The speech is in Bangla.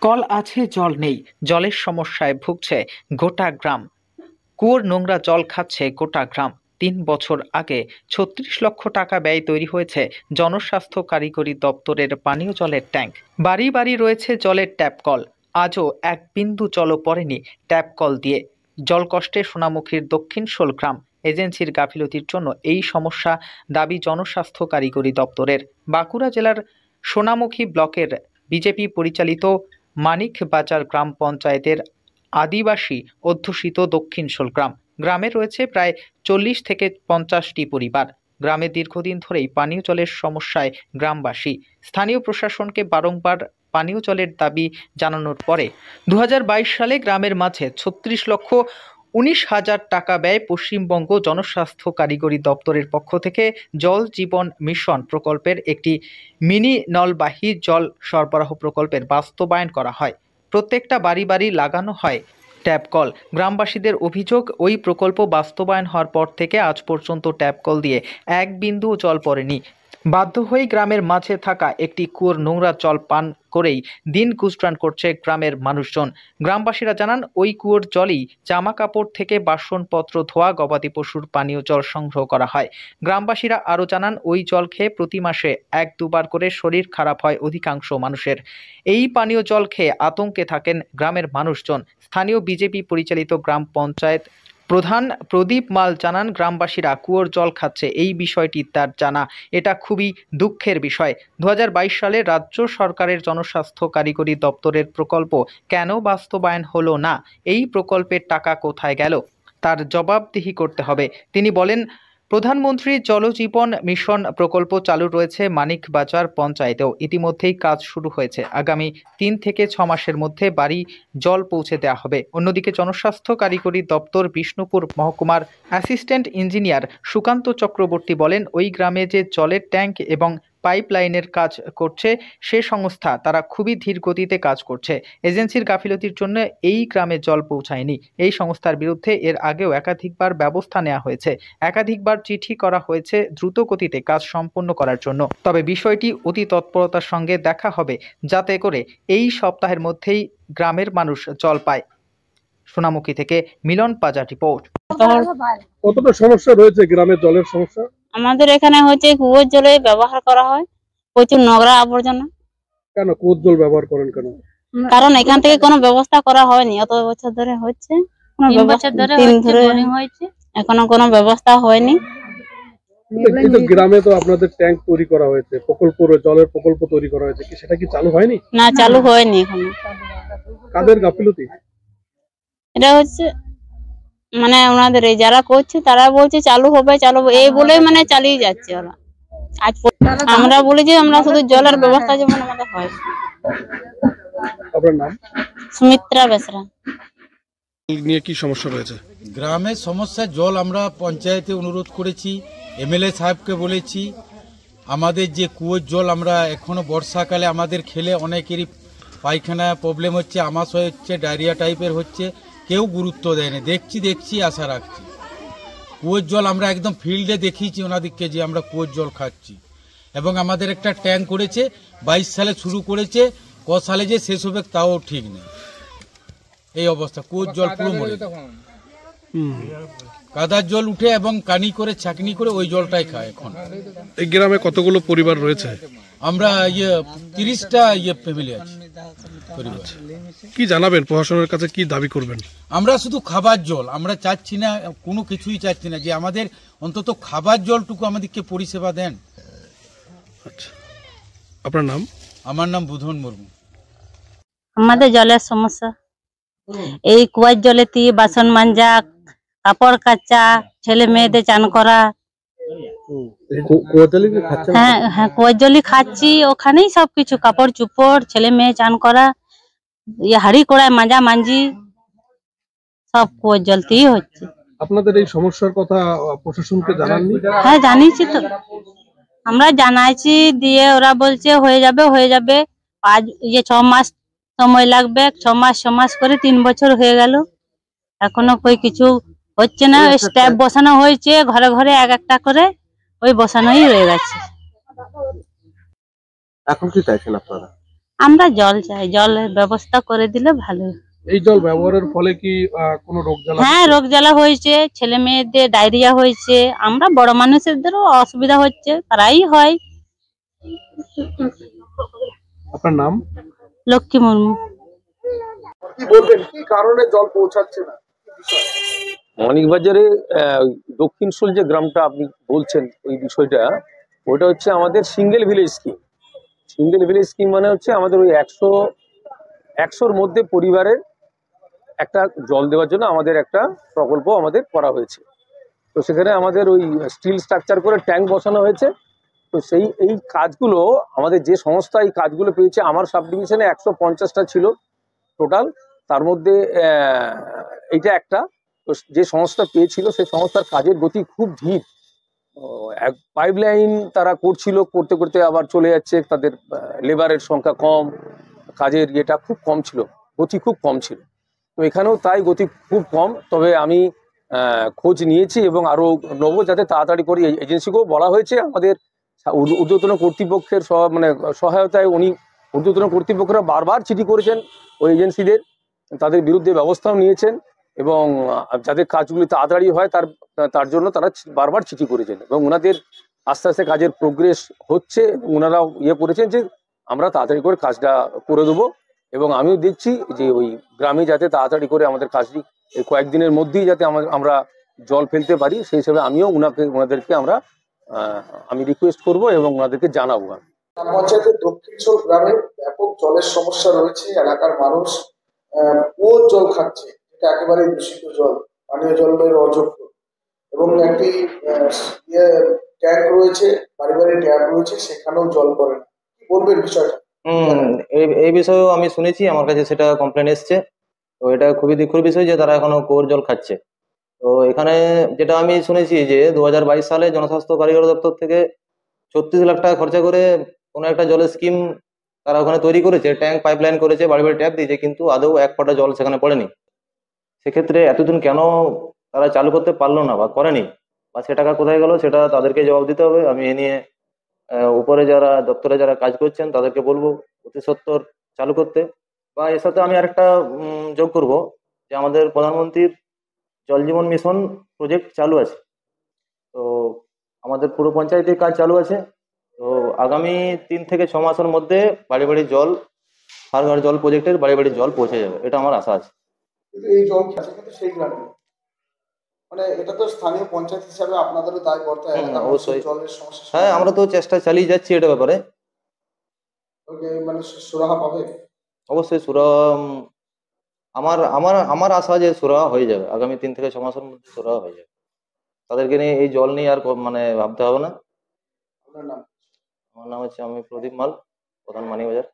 কল আছে, জল নেই। জলের সমস্যায় ভুগছে গোটা গ্রাম। কুয়োর নোংরা জল খাচ্ছে গোটা গ্রাম। ৩ বছর আগে ৩৬ লক্ষ টাকা ব্যয় তৈরি হয়েছে জনস্বাস্থ্য কারিগরি দপ্তরের পানীয় জলের ট্যাঙ্ক। বাড়ি বাড়ি রয়েছে জলের ট্যাপ কল। আজও এক বিন্দু জলও পড়েনি ট্যাপ কল দিয়ে। জলকষ্টে সোনামুখীর দক্ষিণ শোল গ্রাম। এজেন্সির গাফিলতির জন্য এই সমস্যা, দাবি জনস্বাস্থ্য কারিগরি দপ্তরের। বাঁকুড়া জেলার সোনামুখী ব্লকের বিজেপি পরিচালিত মানিক বাজার গ্রাম পঞ্চায়েতের আদিবাসী অধ্যুষিত দক্ষিণ শোল গ্রাম। গ্রামে রয়েছে প্রায় 40 থেকে 50টি পরিবার। গ্রামে দীর্ঘদিন ধরেই পানীয় জলের সমস্যায় গ্রামবাসী। স্থানীয় প্রশাসনকে বারংবার পানীয় জলের দাবি জানানোর পরে 2022 সালে গ্রামের মাঝে 36,19,000 টাকা ব্যয় পশ্চিমবঙ্গ জনস্বাস্থ্য কারিগরি দপ্তরের পক্ষ থেকে জল জীবন মিশন প্রকল্পের একটি মিনি নলবাহী জল সরবরাহ প্রকল্পের বাস্তবায়ন করা হয়। প্রত্যেকটা বাড়ি বাড়ি লাগানো হয় ট্যাপ কল। গ্রামবাসীদের অভিযোগ, ওই প্রকল্প বাস্তবায়ন হওয়ার পর থেকে আজ পর্যন্ত ট্যাপ কল দিয়ে এক বিন্দু জল পড়েনি। বাধ্য হয়ে গ্রামের মাঝে থাকা একটি কুয়োর নোংরা জল পান করেই দিন গুজরান করছে গ্রামের মানুষজন। গ্রামবাসীরা জানান, ওই কুয়োর জলই জামা কাপড় থেকে বাসনপত্র ধোয়া, গবাদি পশুর পানীয় জল সংগ্রহ করা হয়। গ্রামবাসীরা আরও জানান, ওই জল খেয়ে প্রতি মাসে 1-2 বার করে শরীর খারাপ হয় অধিকাংশ মানুষের। এই পানীয় জল খেয়ে আতঙ্কে থাকেন গ্রামের মানুষজন। স্থানীয় বিজেপি পরিচালিত গ্রাম পঞ্চায়েত প্রধান প্রদীপ মাল জানান, গ্রামবাসীরা কুয়োর জল খাচ্ছে, এই বিষয়টি তার জানা। এটা খুবই দুঃখের বিষয়। 2022 সালে রাজ্য সরকারের জনস্বাস্থ্য কারিগরি দপ্তরের প্রকল্প কেন বাস্তবায়ন হলো না? এই প্রকল্পের টাকা কোথায় গেল? তার জবাবদিহি করতে হবে। তিনি বলেন, প্রধানমন্ত্রী জলজীবন মিশন প্রকল্প চালু রয়েছে মানিক বাজার পঞ্চায়েতেও। ইতিমধ্যেই কাজ শুরু হয়েছে। আগামী 3 থেকে 6 মাসের মধ্যে বাড়ি জল পৌঁছে দেওয়া হবে। অন্যদিকে জনস্বাস্থ্য কারিগরি দপ্তর বিষ্ণুপুর মহকুমার অ্যাসিস্ট্যান্ট ইঞ্জিনিয়ার সুকান্ত চক্রবর্তী বলেন, ওই গ্রামে যে জলের ট্যাঙ্ক এবং পাইপলাইনের কাজ করছে সে সংস্থা, তারা খুবই ধীর গতিতে কাজ করছে। এজেন্সির গাফিলতির জন্য এই গ্রামে জল পৌঁছায়নি। এই সংস্থার বিরুদ্ধে এর আগেও একাধিকবার ব্যবস্থা নেওয়া হয়েছে। একাধিকবার চিঠি করা হয়েছে দ্রুত গতিতে কাজ সম্পন্ন করার জন্য। তবে বিষয়টি অতি তৎপরতার সঙ্গে দেখা হবে, যাতে করে এই সপ্তাহের মধ্যেই গ্রামের মানুষ জল পায়। সোনামুখী থেকে মিলন পাজার রিপোর্ট। কতটা সমস্যা রয়েছে গ্রামের জলের সমস্যা? আমাদের এখানে হচ্ছে কুয়োর জলে ব্যবহার করা হয়, প্রচুর নোংরা আবর্জনা। কেন কুয়োর জল ব্যবহার করেন কেন? কারণ এখান থেকে কোনো ব্যবস্থা করা হয়নি, অত বছর ধরে হচ্ছে, এখনো কোনো ব্যবস্থা হয়নি। কিন্তু গ্রামে তো আপনাদের ট্যাঙ্ক তৈরি করা হয়েছে, প্রকল্প জলের প্রকল্প তৈরি করা হয়েছে, কি সেটা কি চালু হয়নি? না, চালু হয়নি এখনো। কাদের গাফিলতি? এটা হচ্ছে মানে ওনাদের যারা করছে তারা বলছে চালু হবে এই বলে মানে চালিয়ে যাচ্ছে ওরা। আজ আমরা বলি যে আমরা শুধু জলের ব্যবস্থা যেমন আমাদের হয়। আপনার নাম? সুমিত্রা বেসরা। নিয়ে কি সমস্যা রয়েছে গ্রামের? সমস্যা জল আমরা পঞ্চায়েতে অনুরোধ করেছি, এমএলএ সাহেবকে বলেছি। আমাদের যে কুয়োর জল আমরা এখনো বর্ষাকালে আমাদের খেলে অনেকেরই পায়খানা প্রবলেম হচ্ছে, আমাশয় হচ্ছে, ডায়রিয়া টাইপের হচ্ছে, কেউ গুরুত্ব দেয়নি। দেখছি আশা রাখছি। কুয়োর জল আমরা একদম ফিল্ডে দেখিয়েছি ওনাদেরকে যে আমরা কুয়োর জল খাচ্ছি। এবং আমাদের একটা ট্যাঙ্ক করেছে, 22 সালে শুরু করেছে, ক সালে যে শেষ হবে তাও ঠিক নেই। এই অবস্থা, কুয়োর জল পুরো মরে, কাদার জল উঠে এবং কানি করে ছাকনি করে ওই জলটাই খায়। এখন এই গ্রামে কতগুলো পরিবার রয়েছে? আমরা 30টা ফ্যামিলি আছে পরিবার। কি জানাবেন প্রশাসনের কাছে, কি দাবি করবেন? আমরা শুধু খাবার জল আমরা চাচ্ছি না, কোনো কিছুই চাচ্ছি না, যে আমাদের অন্তত খাবার জলটুকু আমাদেরকে পরিষেবা দেন। আচ্ছা, আপনার নাম? আমার নাম বুধন মুর্মু। আমাদের জলের সমস্যা, এই কুয়ার জলেতে বাসন মাজা, কাপড় কাচা, ছেলে মেয়েদের চান করা। হ্যাঁ, কুয়ার জলই খাচ্ছি, ওখানেই সবকিছু, কাপড় চুপড়, ছেলে মেয়ে চান করা, হাড়ি কড়াই মাজা মাঞ্জি সব কুয়ার জলতেই হচ্ছে। আপনাদের এই সমস্যার কথা প্রশাসনকে জানাননি? হ্যাঁ, জানিয়েছি তো, আমরা জানাইছি, দিয়ে ওরা বলছে হয়ে যাবে। আজ 6 মাস সময় লাগবে, 6 মাস করে 3 বছর হয়ে গেল, এখনো কই কিছু হচ্ছে না। স্ট্যাপ বসানো হয়েছে, ঘরে ঘরে এক একটা করে ওই বসানোই রয়ে গেছে। এখন কি চাইছেন আপনারা? আমরা জল চাই, জলের ব্যবস্থা করে দিলে ভালো। এই জল ব্যবহারের ফলে কি কোনো রোগ জ্বালা হ্যাঁ, রোগ জ্বালা হয়েছে, ছেলে মেয়েদের ডায়রিয়া হয়েছে, আমরা বড় মানুষদেরও অসুবিধা হচ্ছে, প্রায়ই হয়। আপনার নাম? লক্ষ্মী মুর্মু। কি বলবেন, কি কারণে জল পৌঁছাচ্ছে না? মানিকবাজারে দক্ষিণশোল যে গ্রামটা আপনি বলছেন ওই বিষয়টা, ওটা হচ্ছে আমাদের single village scheme. Single village scheme মানে হচ্ছে আমাদের ওই 100-100-র মধ্যে পরিবারের একটা জল দেওয়ার জন্য আমাদের একটা প্রকল্প আমাদের করা হয়েছে। তো সেখানে আমাদের ওই স্টিল স্ট্রাকচার করে ট্যাঙ্ক বসানো হয়েছে। তো এই কাজগুলো আমাদের যে সংস্থা এই কাজগুলো পেয়েছে, আমার সাব ডিভিশনে 150টা ছিল টোটাল, তার মধ্যে এইটা একটা। তো যে সংস্থা পেয়েছিল সেই সংস্থার কাজের গতি খুব ধীর। পাইপ লাইন তারা করতে করতে আবার চলে যাচ্ছে, তাদের লেবারের সংখ্যা কম, কাজের ইয়েটা খুব কম ছিল, গতি খুব কম ছিল। তো এখানেও তাই গতি খুব কম। তবে আমি খোঁজ নিয়েছি এবং আরও নেবো, যাতে তাড়াতাড়ি করে এজেন্সিকেও বলা হয়েছে। আমাদের ঊর্ধ্বতন কর্তৃপক্ষের সহায়তায় উনি ঊর্ধ্বতন কর্তৃপক্ষরা বারবার চিঠি করেছেন ওই এজেন্সিদের, তাদের বিরুদ্ধে ব্যবস্থাও নিয়েছেন এবং যাতে কাজগুলি তাড়াতাড়ি হয় তার জন্য তারা বারবার চিঠি করেছেন এবং ওনাদের আস্তে আস্তে কাজের প্রোগ্রেস হচ্ছে। ওনারাও করেছেন যে আমরা তাড়াতাড়ি করে কাজটা করে দেবো এবং আমিও দেখছি যে ওই গ্রামে যাতে তাড়াতাড়ি করে আমাদের কাজটি এই কয়েকদিনের মধ্যেই যাতে আমরা জল ফেলতে পারি, সেই হিসাবে আমিও ওনাদেরকে আমি রিকোয়েস্ট করব এবং ওনাদেরকে জানাবো। গ্রাম পঞ্চায়েতের দক্ষিণশোল গ্রামে ব্যাপক জলের সমস্যা রয়েছে। এলাকার মানুষ কুয়োর জল খাচ্ছে, এটা একেবারে দূষিত জল, পানীয় জলের অযোগ্য। এবং একটি ট্যাঙ্ক রয়েছে, বাড়ি বাড়ি ট্যাপ রয়েছে, সেখানেও জল পড়ে না। কি বলবেন বিষয়টা? এই বিষয়েও আমি শুনেছি, আমার কাছে সেটা কমপ্লেন এসছে। তো এটা খুবই দুঃখের বিষয় যে তারা এখনো কুয়োর জল খাচ্ছে। তো এখানে যেটা আমি শুনেছি যে 2022 সালে জনস্বাস্থ্য কারিগরি দপ্তর থেকে 36 লাখ টাকা খরচা করে কোনো একটা জলের স্কিম তারা ওখানে তৈরি করেছে, ট্যাঙ্ক পাইপলাইন করেছে, বাড়ি বাড়ি ট্যাপ দিয়েছে, কিন্তু আদৌ এক ফোঁটা জল সেখানে পড়েনি। সেক্ষেত্রে এতদিন কেন তারা চালু করতে পারলো না বা করেনি, বা সে টাকা কোথায় গেল, সেটা তাদেরকে জবাব দিতে হবে। আমি এ নিয়ে উপরে যারা দপ্তরে যারা কাজ করছেন তাদেরকে বলবো অতি সত্বর চালু করতে। বা এর সাথে আমি আরেকটা যোগ করব যে আমাদের প্রধানমন্ত্রীর জল জীবন মিশন প্রজেক্ট চালু আছে। তো আমাদের পুরো পঞ্চায়েতে কাজ চালু আছে। তো আগামী 3 থেকে 6 মাসের মধ্যে বাড়ি বাড়ি জল, হার ঘর জল প্রজেক্টের বাড়ি বাড়ি জল পৌঁছে যাবে, এটা আমার আশা আছে। এই জল খাচ্ছে কিন্তু সেই গ্রামে, মানে এটা তো স্থানীয় পঞ্চায়েত হিসাবে আপনাদেরও দায় বর্তা, অবশ্যই। জলের সমস্যা। হ্যাঁ, আমরা তো চেষ্টা চালিয়ে যাচ্ছি এটা ব্যাপারে। মানে সুরাহা পাবে অবশ্যই সুরাহা, আমার আমার আমার আশা যে সুরাহা হয়ে যাবে, আগামী 3 থেকে 6 মাসের মধ্যে সুরাহা হয়ে যাবে। তাদেরকে নিয়ে এই জল নিয়ে আর মানে ভাবতে হবে না। আপনার নাম? আমার নাম হচ্ছে আমি প্রদীপ মাল, প্রধান মানিবাজার।